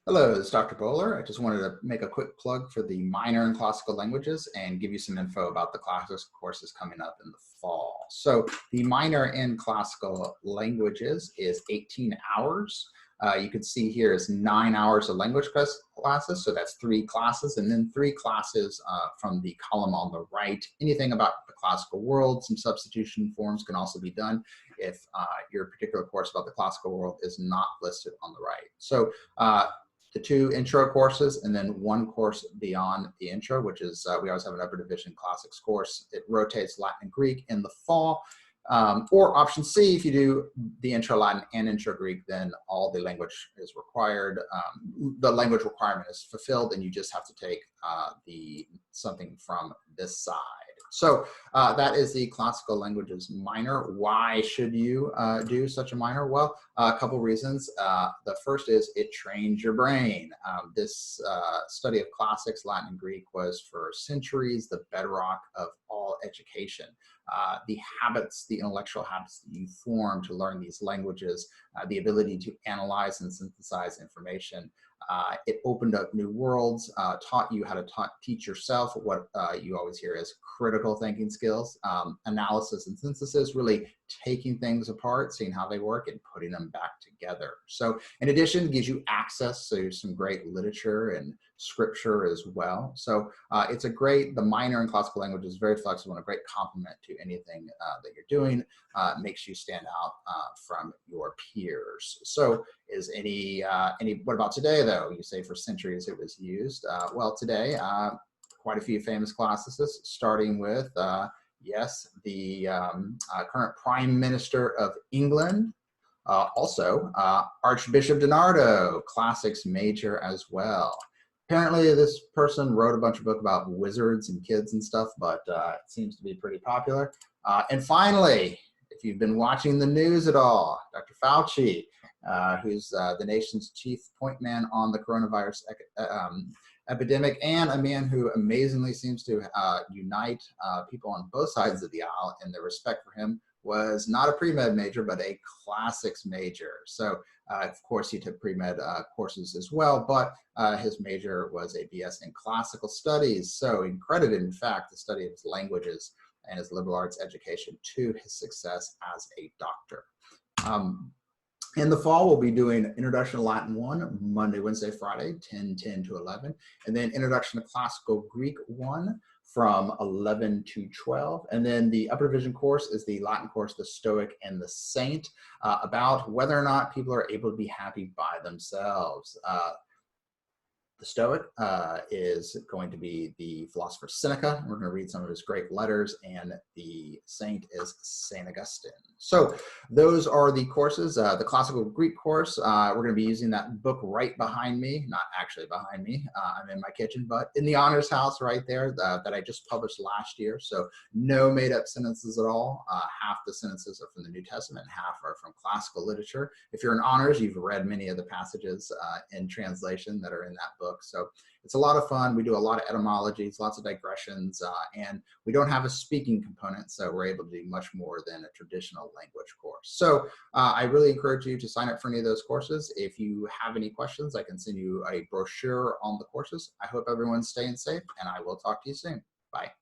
Hello, it's Dr. Bowler. I just wanted to make a quick plug for the minor in classical languages and give you some info about the classics courses coming up in the fall. So the minor in classical languages is 18 hours. You can see here is 9 hours of language classes, so that's 3 classes, and then 3 classes from the column on the right. Anything about the classical world, some substitution forms can also be done if your particular course about the classical world is not listed on the right. So the 2 intro courses and then 1 course beyond the intro, which is we always have an upper division classics course. It rotates Latin and Greek in the fall. Or option C, if you do the intro Latin and intro Greek, then all the language is required. The language requirement is fulfilled, and you just have to take something from this side. So that is the classical languages minor. Why should you do such a minor? Well, a couple reasons. The first is it trains your brain. This study of classics, Latin and Greek, was for centuries the bedrock of all education. The habits, the intellectual habits that you form to learn these languages, the ability to analyze and synthesize information. It opened up new worlds, taught you how to teach yourself what you always hear as critical thinking skills, analysis and synthesis, really taking things apart, seeing how they work and putting them back together. So in addition, it gives you access to some great literature and scripture as well. So it's the minor in classical language is very flexible and a great complement to anything that you're doing. Makes you stand out from your peers. So what about today though? You say for centuries it was used. Well, today, quite a few famous classicists, starting with, yes, the current Prime Minister of England, also Archbishop DiNardo, classics major as well. Apparently this person wrote a bunch of books about wizards and kids and stuff, but it seems to be pretty popular. And finally, if you've been watching the news at all, Dr. Fauci, who's the nation's chief point man on the coronavirus epidemic, and a man who amazingly seems to unite people on both sides of the aisle in their respect for him, was not a pre-med major, but a classics major. So of course he took pre-med courses as well, but his major was a BS in classical studies. So he credited, in fact, the study of his languages and his liberal arts education to his success as a doctor. In the fall, we'll be doing Introduction to Latin 1, Monday, Wednesday, Friday, 10 to 11. And then Introduction to Classical Greek 1 from 11 to 12. And then the upper division course is the Latin course, the Stoic and the Saint, about whether or not people are able to be happy by themselves. The Stoic is going to be the philosopher Seneca. We're going to read some of his great letters, and the saint is St. Augustine. So those are the courses. The classical Greek course, we're going to be using that book right behind me, not actually behind me, I'm in my kitchen, but in the honors house right there that I just published last year. So no made up sentences at all. Half the sentences are from the New Testament, half are from classical literature. If you're in honors, you've read many of the passages in translation that are in that book. So it's a lot of fun. We do a lot of etymologies, lots of digressions, and we don't have a speaking component, so we're able to do much more than a traditional language course. So I really encourage you to sign up for any of those courses. If you have any questions, I can send you a brochure on the courses. I hope everyone's staying safe, and I will talk to you soon. Bye.